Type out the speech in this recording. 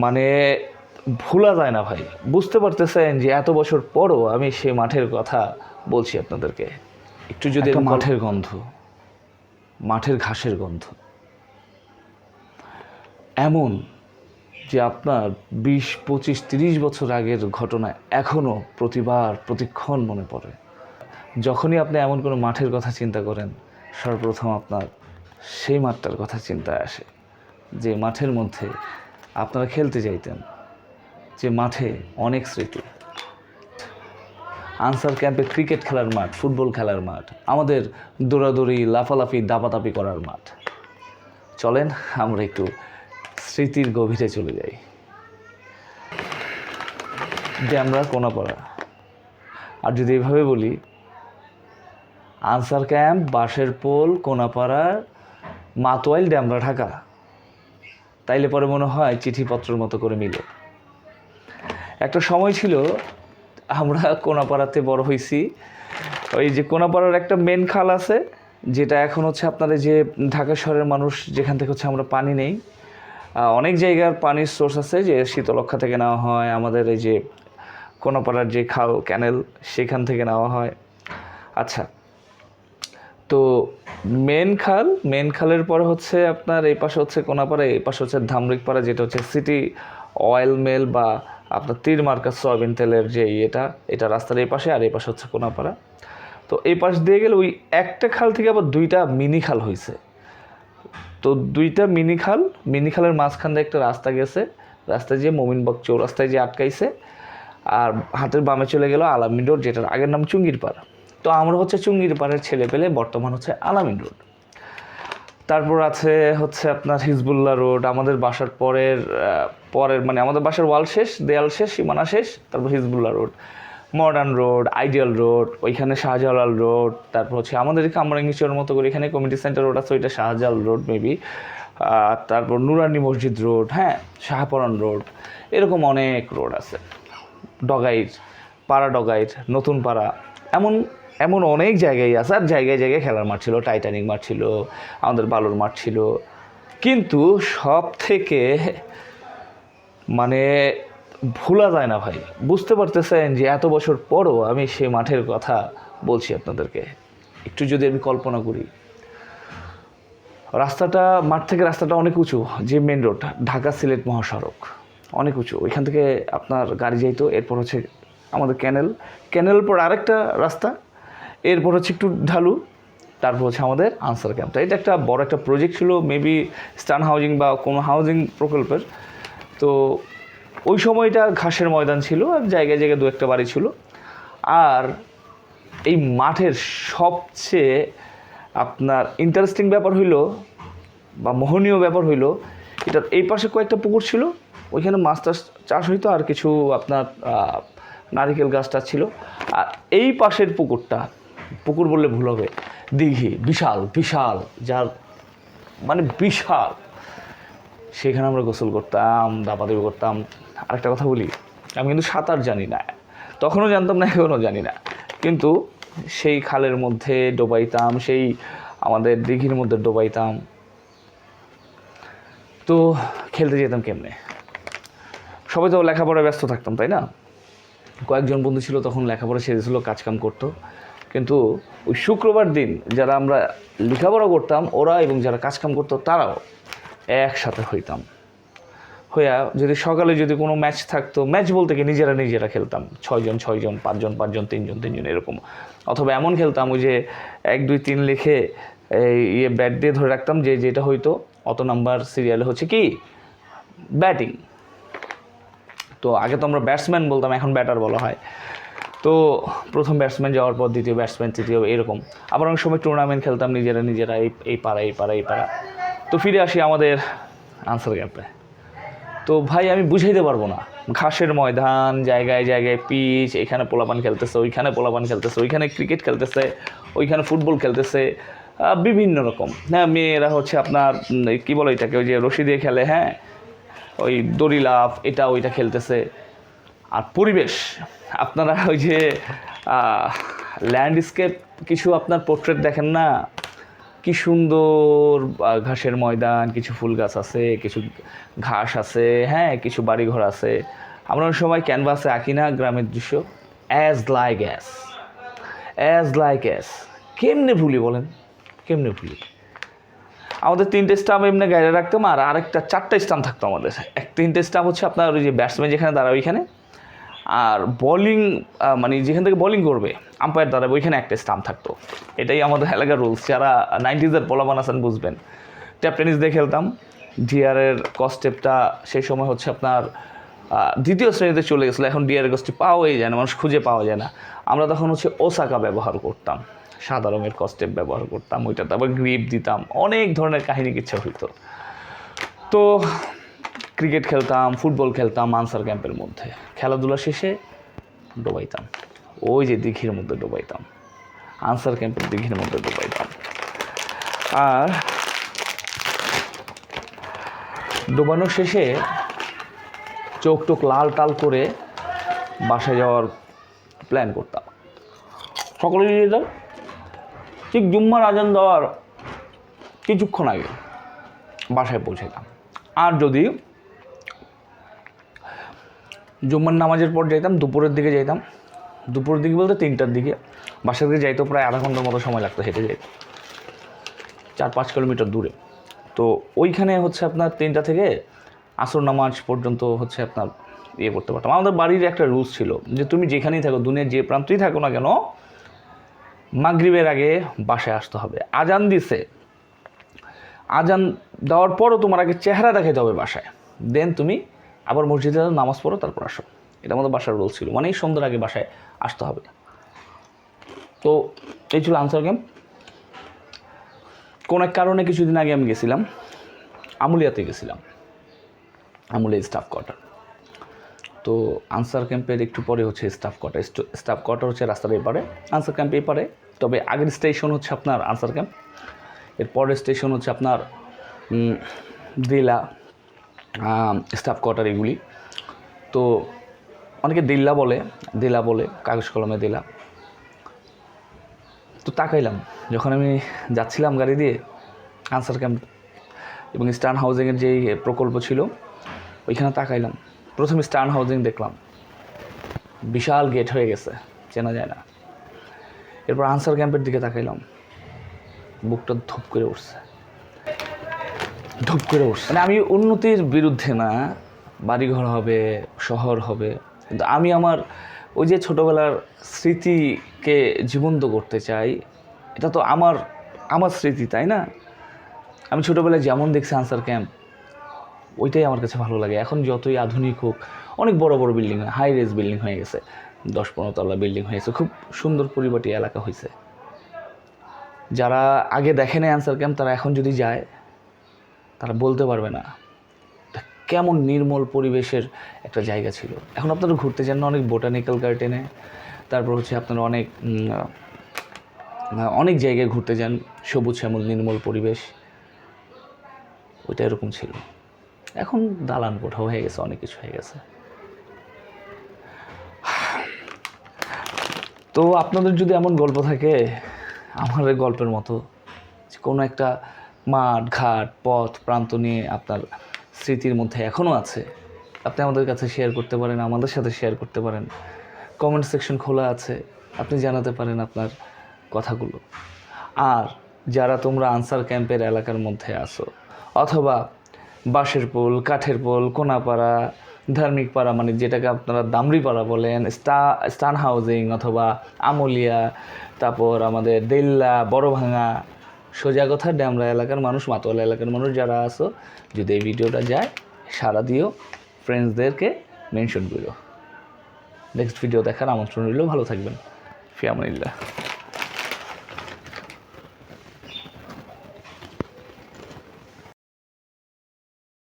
মানে ভোলা যায় না ভাই। বুঝতে পারতেছেন যে এত বছর পরও আমি সেই মাঠের কথা বলছি আপনাদেরকে। একটু যদি একটা মাঠের গন্ধ, মাঠের ঘাসের গন্ধ এমন যে আপনার 20, 25, 30 বছর আগের ঘটনা এখনও প্রতিবার প্রতিক্ষণ মনে পড়ে। যখনই আপনি এমন কোনো মাঠের কথা চিন্তা করেন, সর্বপ্রথম আপনার সেই মাঠটার কথা চিন্তায় আসে, যে মাঠের মধ্যে আপনারা খেলতে যাইতেন, যে মাঠে অনেক স্মৃতি। আনসার ক্যাম্পে ক্রিকেট খেলার মাঠ, ফুটবল খেলার মাঠ, আমাদের দৌড়াদৌড়ি, লাফালাফি, দাপাদাপি করার মাঠ। চলেন আমরা একটু স্মৃতির গভীরে চলে যাই। ড্যামরা কোনাপাড়া, আর যদি এভাবে বলি, আনসার ক্যাম্প, বাঁশের পোল, কোনাপাড়া, মাতোয়াইল, ড্যামরা, ঢাকা, তাইলে পরে মনে হয় চিঠিপত্রের মতো করে মিলে। একটা সময় ছিল আমরা কোনাপাড়াতে বড় হয়েছি। ওই যে কোনাপাড়ার একটা মেন খাল আছে, যেটা এখন হচ্ছে আপনাদের যে ঢাকা শহরের মানুষ যেখান থেকে হচ্ছে আমরা পানি নেই। অনেক জায়গার পানির সোর্স আছে যে শীতলক্ষা থেকে নেওয়া হয়, আমাদের এই যে কোনাপাড়ার যে খাল, ক্যানেল, সেখান থেকে নেওয়া হয়। আচ্ছা, তো মেন খালের পরে হচ্ছে আপনার এই পাশে হচ্ছে কোনাপাড়া, এই পাশে হচ্ছে ধামরিকপাড়া, যেটা হচ্ছে সিটি অয়েল মিল বা আপনার তীর মার্কা সয়াবিন তেলের যে এটা রাস্তার এই পাশে, আর এই পাশে হচ্ছে কোনাপাড়া। তো এই পাশ দিয়ে গেলে ওই একটা খাল থেকে আবার দুইটা মিনি খাল হয়েছে। তো দুইটা মিনি খালের মাঝখান দিয়ে একটা রাস্তা গেছে, রাস্তায় যে মোমিনবাগ চৌরাস্তায় যে আটকাইছে, আর হাতের বামে চলে গেল আলামিন রোড, যেটার আগের নাম চুঙ্গির পাড়। তো আমরা হচ্ছে চুঙ্গির পাড়ের ছেলে পেলে, বর্তমান হচ্ছে আলামিন রোড। তারপর আছে হচ্ছে আপনার হিজবুল্লাহ রোড, আমাদের বাসার পরের মানে আমাদের বাসার ওয়াল শেষ, দেয়াল শেষ, সীমানা শেষ, তারপর Hezbollah road, modern road, ideal road, ওইখানে শাহজালাল রোড। তারপর হচ্ছে আমাদের কামরাঙ্গীচরের মতো করে এখানে কমিউনিটি সেন্টার রোড আছে, ওইটা শাহজালাল রোড মেবি। তারপর নুরানি মসজিদ রোড, হ্যাঁ, শাহপরান রোড, এরকম অনেক রোড আছে। ডগাইট, পাড়া ডগাইট, নতুন পাড়া, এমন এমন অনেক জায়গায় আছে। আর জায়গায় জায়গায় খেলার মাঠ ছিল, টাইটানিক মাঠ ছিল, আমাদের বালুর মাঠ ছিল। কিন্তু সব থেকে মানে ভোলা যায় না ভাই। বুঝতে পারতেছেন যে এত বছর পরও আমি সেই মাঠের কথা বলছি আপনাদেরকে। একটু যদি আমি কল্পনা করি, মাঠ থেকে রাস্তাটা অনেক উঁচু, যে মেন রোড, ঢাকা সিলেট মহাসড়ক, অনেক উঁচু। ওইখান থেকে আপনার গাড়ি যাইতো। এরপর হচ্ছে আমাদের ক্যানেলের পর আরেকটা রাস্তা, এরপর হচ্ছে একটু ঢালু, তারপর হচ্ছে আমাদের আনসার ক্যাম্পটা। এটা একটা বড় একটা প্রজেক্ট ছিল, মেবি স্টান হাউজিং বা কোনো হাউজিং প্রকল্পের। তো ওই সময়টা ঘাসের ময়দান ছিল, আর জায়গায় জায়গায় দু একটা বাড়ি ছিল। আর এই মাঠের সবচেয়ে আপনার ইন্টারেস্টিং ব্যাপার হইল বা মোহনীয় ব্যাপার হইল, এটার এই পাশে কয়েকটা পুকুর ছিল, ওইখানে মাছ চাষ হইতো, আর কিছু আপনার নারিকেল গাছটা ছিল। আর এই পাশের পুকুর বললে ভুল হবে, দিঘি, বিশাল বিশাল, যার মানে বিশাল, সেখানে আমরা গোসল করতাম, দাপাদাপি করতাম। আরেকটা কথা বলি, আমি কিন্তু সাঁতার জানি না, তখনও জানতাম না, এখনও জানি না, কিন্তু সেই খালের মধ্যে ডোবাইতাম, সেই আমাদের দিঘির মধ্যে ডোবাইতাম। তো খেলতে যেতাম কেমনে? সবাই তো লেখাপড়ায় ব্যস্ত থাকতাম, তাই না? কয়েকজন বন্ধু ছিল তখন লেখাপড়া ছেড়েছিল, কাজকাম করতো। কিন্তু ওই শুক্রবার দিন যারা আমরা লেখাপড়া করতাম, ওরা এবং যারা কাজকাম করতো তারাও একসাথে হইতাম। হইয়া যদি সকালে যদি কোনো ম্যাচ থাকতো, ম্যাচ বলতে কি নিজেরা খেলতাম, 6 জন 6 জন, 5 জন 5 জন, 3 জন 3 জন, এরকম। অথবা এমন খেলতাম ওই যে 1 2 3 লিখে ব্যাট দিয়ে ধরে রাখতাম, যে যেটা হয়তো অত নাম্বার সিরিয়ালে হচ্ছে কি ব্যাটিং। তো আগে তো আমরা ব্যাটসম্যান বলতাম, এখন ব্যাটার বলা হয়। তো প্রথম ব্যাটসম্যান যাওয়ার পর দ্বিতীয় ব্যাটসম্যান, তৃতীয়, এরকম। আবার অনেক সময় টুর্নামেন্ট খেলতাম নিজেরা, এই পাড়া। তো ফিরে আসি আমাদের আনসার ক্যাম্পে। তো ভাই আমি বুঝাইতে পারবো না, ঘাসের ময়দান, জায়গায় জায়গায় পিচ, এখানে পোলাপান খেলতেছে, ওইখানে পোলাপান খেলতেছে, ওইখানে ক্রিকেট খেলতেছে, ওইখানে ফুটবল খেলতেছে, বিভিন্ন রকম। হ্যাঁ, মেয়েরা হচ্ছে আপনার কী বলে এটাকে, ওই যে রশি দিয়ে খেলে, হ্যাঁ, ওই দড়ি লাফ, এটা ওইটা খেলতেছে। আর পরিবেশ, আপনারা ওই যে ল্যান্ডস্কেপ কিছু আপনার পোর্ট্রেট দেখেন না, কি সুন্দর ঘাসের ময়দান, কিছু ফুল গাছ আছে, কিছু ঘাস আছে, হ্যাঁ, কিছু বাড়িঘর আছে। আমরা অনেক সময় ক্যানভাসে আঁকি না গ্রামের দৃশ্য, অ্যাজ লাইক অ্যাস। কেমনে ভুলি বলেন, কেমনে ভুলি? আমাদের 3টে স্টাম্প এমনি গাইডে রাখতাম, আর আরেকটা 4টে স্টাম্প থাকতো আমাদের। 3টে স্টাম্প হচ্ছে আপনার ওই যে ব্যাটসম্যান যেখানে দাঁড়াবে ওইখানে, আর বলিং মানে যেখান থেকে বলিং করবে আম্পায়ার দাঁড়াবে ওইখানে একটা স্টাম্প থাকতো। এটাই আমাদের এলাকার রুলস। যারা 90s পোলাপান আছেন বুঝবেন। ট্যাপ টেনিস দিয়ে খেলতাম। ডিআরের কস্টেপটা সেই সময় হচ্ছে আপনার 2য় শ্রেণীতে চলে গেছিলো। এখন ডিআরের কস্টেপ পাওয়াই যায় না, মানুষ খুঁজে পাওয়া যায় না। আমরা তখন হচ্ছে ওসাকা ব্যবহার করতাম, সাদা রঙের কস্টেপ ব্যবহার করতাম, ওইটাতে আবার গ্রিপ দিতাম, অনেক ধরনের কাহিনী কিচ্ছা হইতো। তো ক্রিকেট খেলতাম, ফুটবল খেলতাম আনসার ক্যাম্পের মধ্যে। খেলাধুলা শেষে ডোবাইতাম, ওই যে দিঘির মধ্যে ডোবাইতাম, আনসার ক্যাম্পের দিঘির মধ্যে ডোবাইতাম। আর ডোবানো শেষে চোখ টোক লাল টাল করে বাসায় যাওয়ার প্ল্যান করতাম। সকলে যেতাম ঠিক জুম্মার আজান দেওয়ার কিছুক্ষণ আগে বাসায় পৌঁছাতাম। আর যদি জুম্মার নামাজের পর যাইতাম, দুপুরের দিকে যাইতাম। দুপুরের দিকে বলতে 3টার দিকে। বাসার দিকে যাইতো প্রায় আধা ঘন্টার মতো সময় লাগতো, হেঁটে যাইতো 4-5 কিলোমিটার দূরে। তো ওইখানে হচ্ছে আপনার 3টা থেকে আসর নামাজ পর্যন্ত হচ্ছে আপনার করতে পারতাম। আমাদের বাড়ির একটা রুলস ছিল যে তুমি যেখানেই থাকো, দুনিয়ার যে প্রান্তেই থাকো না কেন, মাগরিবের আগে বাসায় আসতে হবে। আজান দিছে, আজান দেওয়ার পরও তোমার আগে চেহারা দেখাইতে হবে বাসায়, দেন তুমি আবার মসজিদে নামাজ পড়ো, তারপর আসো। এটা আমাদের বাসার রুল ছিল, মানে সন্ধ্যার আগে বাসায় আসতে হবে। তো এই ছিল আনসার ক্যাম্প। কোন এক কারণে কিছুদিন আগে আমি গেছিলাম, আমুলিয়াতে গেছিলাম, আমুলিয়া স্টাফ কোয়ার্টার। তো আনসার ক্যাম্পের একটু পরে হচ্ছে স্টাফ কোয়ার্টার। স্টাফ কোয়ার্টার হচ্ছে রাস্তার এপারে, আনসার ক্যাম্প এপারে। তবে আগের স্টেশন হচ্ছে আপনার আনসার ক্যাম্প, এর পরের স্টেশন হচ্ছে আপনার দিলা, স্টাফ কোয়ার্টার এগুলি। তো অনেকে দিলা বলে, কাগজ কলমে দিলা। তো তাকাইলাম যখন আমি যাচ্ছিলাম গাড়ি দিয়ে আনসার ক্যাম্প এবং স্টার্ন হাউজিংয়ের যেই প্রকল্প ছিল ওইখানে তাকাইলাম। প্রথমে স্টার্ন হাউজিং দেখলাম, বিশাল গেট হয়ে গেছে, চেনা যায় না। এরপর আনসার ক্যাম্পের দিকে তাকাইলাম, বুকটা ধূপ করে উঠছে। মানে আমি উন্নতির বিরুদ্ধে না, বাড়িঘর হবে, শহর হবে, কিন্তু আমি আমার ওই যে ছোটোবেলার স্মৃতিকে জীবন্ত করতে চাই। এটা তো আমার স্মৃতি, তাই না? আমি ছোটোবেলায় যেমন দেখছি আনসার ক্যাম্প, ওইটাই আমার কাছে ভালো লাগে। এখন যতই আধুনিক হোক, অনেক বড় বড় বিল্ডিং, হাই রেজ বিল্ডিং হয়ে গেছে, 10-15 তলা বিল্ডিং হয়ে গেছে, খুব সুন্দর পরিপাটি এলাকা হয়েছে। যারা আগে দেখে নেয় আনসার ক্যাম্প, তারা এখন যদি যায় তারা বলতে পারবে না কেমন নির্মল পরিবেশের একটা জায়গা ছিল। এখন আপনারা ঘুরতে যান না অনেক বোটানিক্যাল গার্ডেনে, তারপর হচ্ছে আপনারা অনেক জায়গায় ঘুরতে যান, সবুজ শ্যামল নির্মল পরিবেশ, ওইটা এরকম ছিল। এখন দালান কোঠা হয়ে গেছে, অনেক কিছু হয়ে গেছে। তো আপনাদের যদি এমন গল্প থাকে আমার এই গল্পের মতো, কোনো একটা মাঠ, ঘাট, পথ, প্রান্ত নিয়ে আপনার স্মৃতির মধ্যে এখনও আছে, আপনি আমাদের কাছে শেয়ার করতে পারেন, আমাদের সাথে শেয়ার করতে পারেন। কমেন্ট সেকশন খোলা আছে, আপনি জানাতে পারেন আপনার কথাগুলো। আর যারা তোমরা আনসার ক্যাম্পের এলাকার মধ্যে আসো, অথবা বাঁশের পোল, কাঠের পোল, কোনাপাড়া, ধার্মিক পাড়া, মানে যেটাকে আপনারা দামড়িপাড়া বলেন, স্টান হাউজিং অথবা আমলিয়া, তারপর আমাদের দেল্লা, বড়ভাঙা, সোজা কথা ড্যামরা এলাকার মানুষ, মাতোয়ালা এলাকার মানুষ যারা আসো, যদি এই ভিডিওটা যায় সাড়া দিও, ফ্রেন্ডসদেরকে মেনশন করো। নেক্সট ভিডিও দেখার আমন্ত্রণ রইল। ভালো থাকবেন। ফি আমানিল্লাহ।